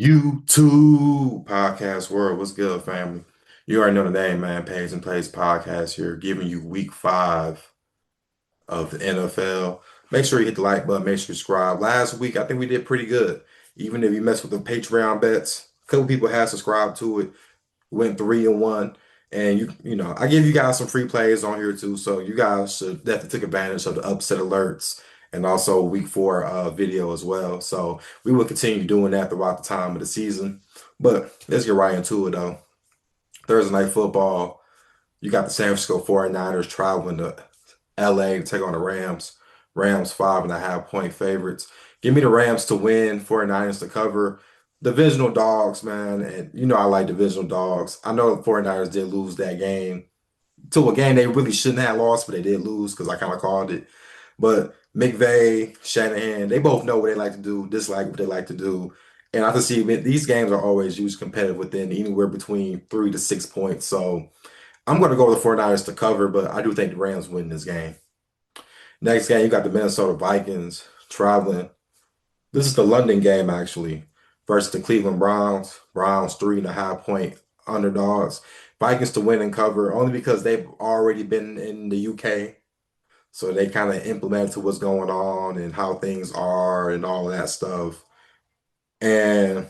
YouTube podcast world. What's good, family? You already know the name, man. Page and Plays podcast here, giving you week 5 of the NFL. Make sure you hit the like button, make sure you subscribe. Last week, I think we did pretty good. Even if you mess with the Patreon bets, a couple people had subscribed to it, went 3-1. And I give you guys some free plays on here too. So you guys should definitely take advantage of the upset alerts and also week 4 video as well. So we will continue doing that throughout the time of the season. But let's get right into it though. Thursday night football, you got the San Francisco 49ers traveling to LA to take on the Rams. Rams 5.5 point favorites. Give me the Rams to win, 49ers to cover. Divisional dogs, man. And I like divisional dogs. I know the 49ers did lose that game to a game they really shouldn't have lost, but they did lose because I kind of called it. But McVay, Shanahan, they both know what they like to do, dislike what they like to do. And I can see these games are always usually competitive within anywhere between 3 to 6 points. So I'm going to go with the 49ers to cover, but I do think the Rams win this game. Next game, you got the Minnesota Vikings traveling. This is the London game, actually, versus the Cleveland Browns. Browns 3.5 point underdogs. Vikings to win and cover only because they've already been in the UK. So they kind of implement to what's going on and how things are and all that stuff. And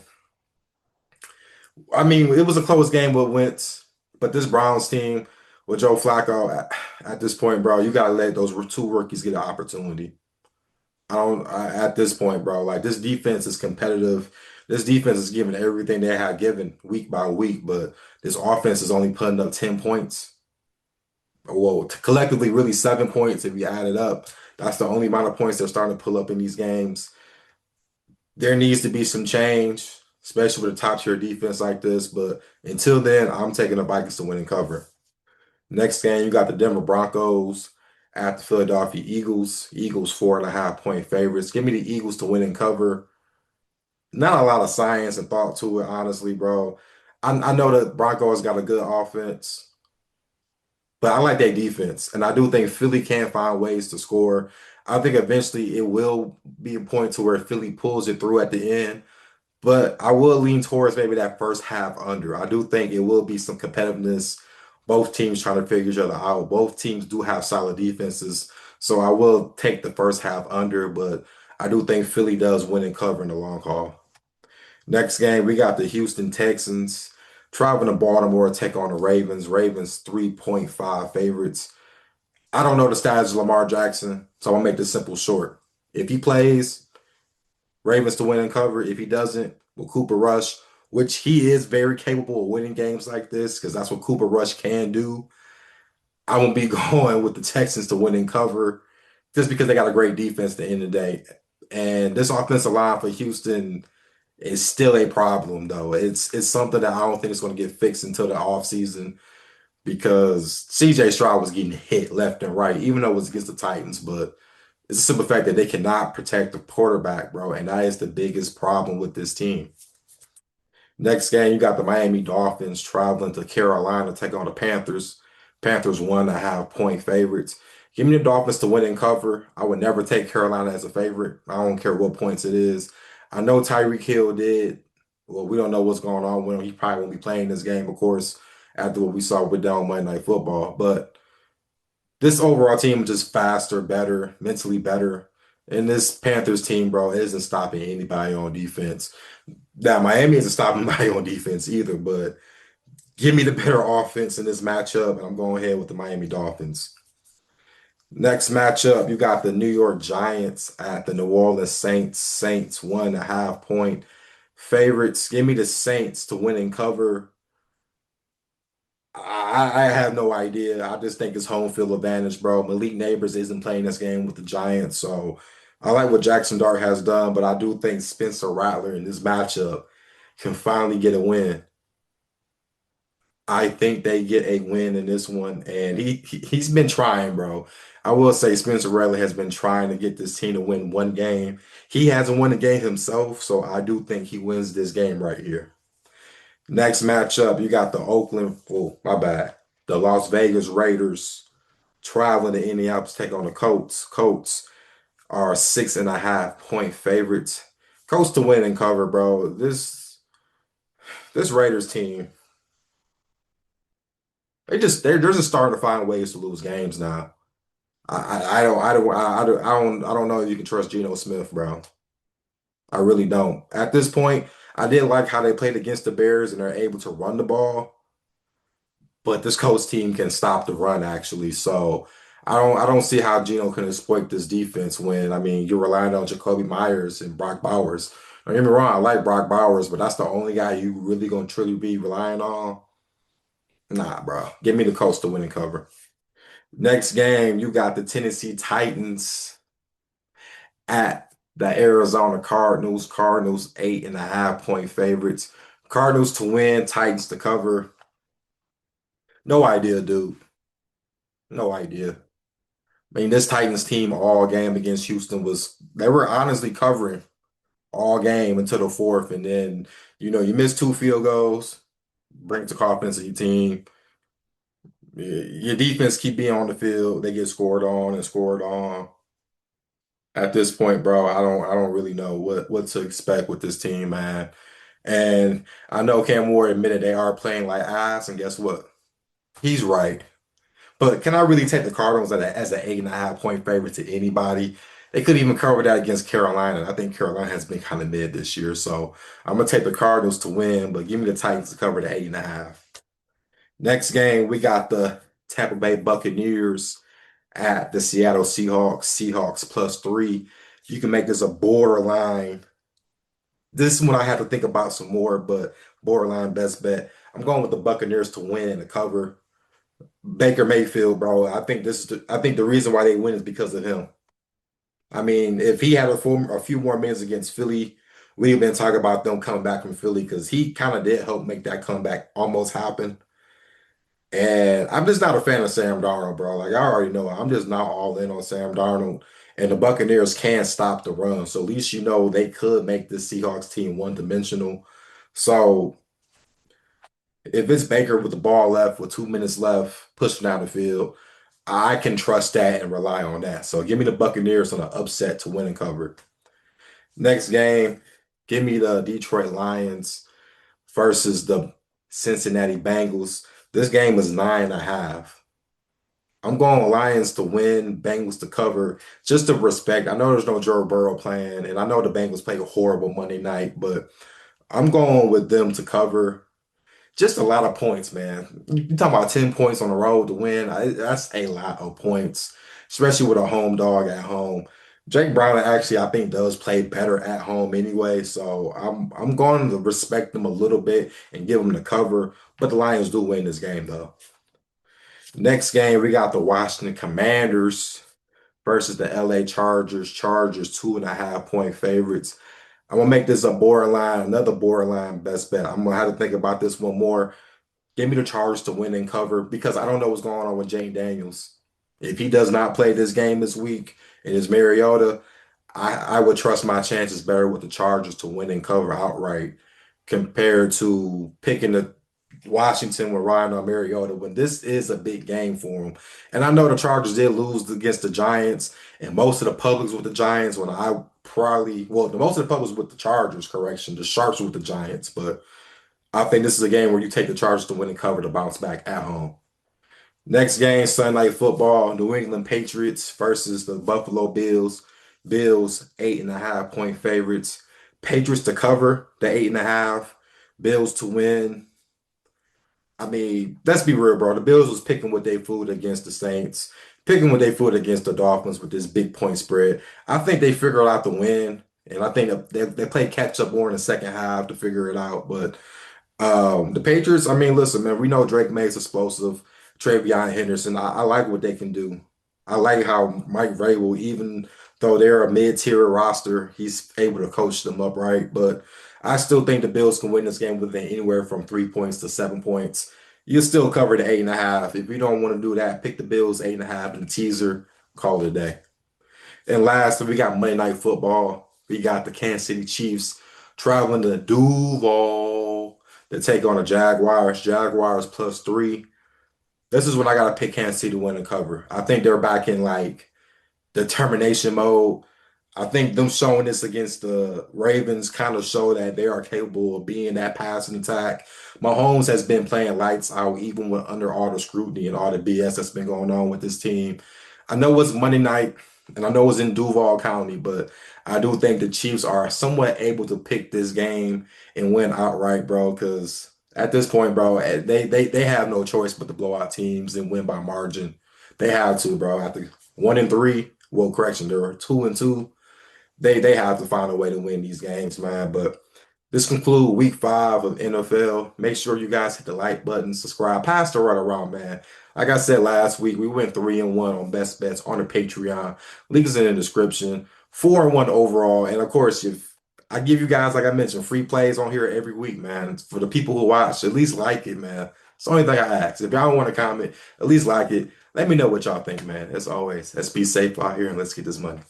I mean, it was a close game with Wentz, but this Browns team with Joe Flacco at this point, bro, you gotta let those two rookies get an opportunity. At this point, bro, like this defense is competitive. This defense is giving everything they have given week by week, but this offense is only putting up 10 points. Well, collectively, really 7 points if you add it up. That's the only amount of points they're starting to pull up in these games. There needs to be some change, especially with a top tier defense like this. But until then, I'm taking the Vikings to win and cover. Next game, you got the Denver Broncos at the Philadelphia Eagles. Eagles 4.5 point favorites. Give me the Eagles to win and cover. Not a lot of science and thought to it, honestly, bro. I know that Broncos got a good offense, but I like their defense. And I do think Philly can find ways to score. I think eventually it will be a point to where Philly pulls it through at the end. But I will lean towards maybe that first half under. I do think it will be some competitiveness. Both teams trying to figure each other out. Both teams do have solid defenses. So I will take the first half under, but I do think Philly does win and cover in the long haul. Next game, we got the Houston Texans traveling to Baltimore to take on the Ravens. Ravens 3.5 favorites. I don't know the status of Lamar Jackson, so I'll make this simple short. If he plays, Ravens to win and cover. If he doesn't, with Cooper Rush, which he is very capable of winning games like this, because that's what Cooper Rush can do. I won't be going with the Texans to win and cover just because they got a great defense at the end of the day. And this offensive line for Houston is still a problem, though. It's something that I don't think is going to get fixed until the offseason because CJ Stroud was getting hit left and right, even though it was against the Titans. But it's a simple fact that they cannot protect the quarterback, bro. And that is the biggest problem with this team. Next game, you got the Miami Dolphins traveling to Carolina to take on the Panthers. Panthers 1.5 point favorites. Give me the Dolphins to win and cover. I would never take Carolina as a favorite. I don't care what points it is. I know Tyreek Hill did. Well, we don't know what's going on with him. He probably won't be playing this game, of course, after what we saw with them on Monday Night Football. But this overall team is just faster, better, mentally better. And this Panthers team, bro, isn't stopping anybody on defense. Now, Miami isn't stopping anybody on defense either, but give me the better offense in this matchup, and I'm going ahead with the Miami Dolphins. Next matchup, you got the New York Giants at the New Orleans Saints. Saints 1.5 point favorites. Give me the Saints to win and cover. I have no idea. I just think it's home field advantage, bro. Malik Neighbors isn't playing this game with the Giants, so I like what Jackson Dart has done, but I do think Spencer Rattler in this matchup can finally get a win. I think they get a win in this one, and he's been trying, bro. I will say Spencer Rattler has been trying to get this team to win one game. He hasn't won a game himself, so I do think he wins this game right here. Next matchup, you got the my bad, the Las Vegas Raiders traveling to Indianapolis to take on the Colts. Colts are 6.5 point favorites. Colts to win and cover, bro. This. This Raiders team, they're just starting to find ways to lose games now. I don't know if you can trust Geno Smith, bro. I really don't. At this point, I did like how they played against the Bears and they're able to run the ball, but this Colts team can stop the run actually. So I don't see how Geno can exploit this defense when I mean you're relying on Jacoby Myers and Brock Bowers. Don't get me wrong, I like Brock Bowers, but that's the only guy you really gonna truly be relying on. Nah, bro. Give me the Colts to win and cover. Next game, you got the Tennessee Titans at the Arizona Cardinals. Cardinals 8.5 point favorites. Cardinals to win, Titans to cover. No idea, dude. No idea. I mean, this Titans team all game against Houston was they were honestly covering all game until the fourth, and then you miss two field goals, brings the confidence of your team. Your defense keep being on the field, they get scored on and scored on. At this point, bro, I don't really know what to expect with this team, man. And I know Cam Ward admitted they are playing like ass, and guess what? He's right. But can I really take the Cardinals as an 8.5 point favorite to anybody? They couldn't even cover that against Carolina. I think Carolina has been kind of mid this year. So I'm gonna take the Cardinals to win, but give me the Titans to cover the 8.5. Next game, we got the Tampa Bay Buccaneers at the Seattle Seahawks. Seahawks +3. You can make this a borderline. This one I have to think about some more, but borderline best bet. I'm going with the Buccaneers to win and to cover. Baker Mayfield, bro. I think the reason why they win is because of him. I mean, if he had a few more minutes against Philly, we've been talking about them coming back from Philly because he kind of did help make that comeback almost happen. And I'm just not a fan of Sam Darnold, bro. Like I already know, I'm just not all in on Sam Darnold. And the Buccaneers can't stop the run. So at least they could make this Seahawks team one-dimensional. So if it's Baker with the ball left with 2 minutes left, pushing down the field, I can trust that and rely on that. So give me the Buccaneers on an upset to win and cover. Next game, give me the Detroit Lions versus the Cincinnati Bengals. This game is 9.5. I'm going Lions to win, Bengals to cover, just to respect. I know there's no Joe Burrow playing, and I know the Bengals played a horrible Monday night, but I'm going with them to cover. Just a lot of points, man. You talking about 10 points on the road to win. That's a lot of points, especially with a home dog at home. Jake Brown actually, I think, does play better at home anyway. So I'm going to respect them a little bit and give them the cover. But the Lions do win this game, though. Next game, we got the Washington Commanders versus the LA Chargers. Chargers 2.5 point favorites. I'm gonna make this another borderline best bet. I'm gonna have to think about this one more. Give me the Chargers to win and cover because I don't know what's going on with Jane Daniels. If he does not play this game this week and it's Mariota, I would trust my chances better with the Chargers to win and cover outright compared to picking the Washington with Ryan or Mariota when this is a big game for him. And I know the Chargers did lose against the Giants, and most of the public's with the Giants when I probably, well, the most of the public's with the Chargers, correction. The Sharps with the Giants, but I think this is a game where you take the Chargers to win and cover to bounce back at home. Next game, Sunday Night Football, New England Patriots versus the Buffalo Bills. Bills, 8.5 point favorites. Patriots to cover the 8.5. Bills to win. I mean, let's be real, bro. The Bills was picking with their food against the Saints, picking with their food against the Dolphins with this big point spread. I think they figured out the win, and I think that they played catch up more in the second half to figure it out. But the Patriots, I mean, listen, man, we know Drake May's explosive. Travion Henderson, I like what they can do. I like how Mike Vrabel, even though they're a mid-tier roster, he's able to coach them up right. But I still think the Bills can win this game within anywhere from 3 points to 7 points. You still cover the 8.5. If you don't want to do that, pick the Bills 8.5 and the teaser, call it a day. And last, we got Monday Night Football. We got the Kansas City Chiefs traveling to Duval to take on the Jaguars. Jaguars +3. This is when I gotta pick Kansas City to win and cover. I think they're back in like determination mode. I think them showing this against the Ravens kind of show that they are capable of being that passing attack. Mahomes has been playing lights out even with under all the scrutiny and all the BS that's been going on with this team. I know it's Monday night and I know it's in Duval County, but I do think the Chiefs are somewhat able to pick this game and win outright, bro, because at this point, bro, they have no choice but to blow out teams and win by margin. They have to, bro. After 1-3, well, correction, they're 2-2. They have to find a way to win these games, man. But this concludes week 5 of NFL. Make sure you guys hit the like button, subscribe, pass the right around, man. Like I said last week, we went 3-1 on best bets on the Patreon. Link is in the description. 4-1 overall. And of course, if I give you guys, like I mentioned, free plays on here every week, man. For the people who watch, at least like it, man. It's the only thing I ask. If y'all want to comment, at least like it. Let me know what y'all think, man. As always, let's be safe out here and let's get this money.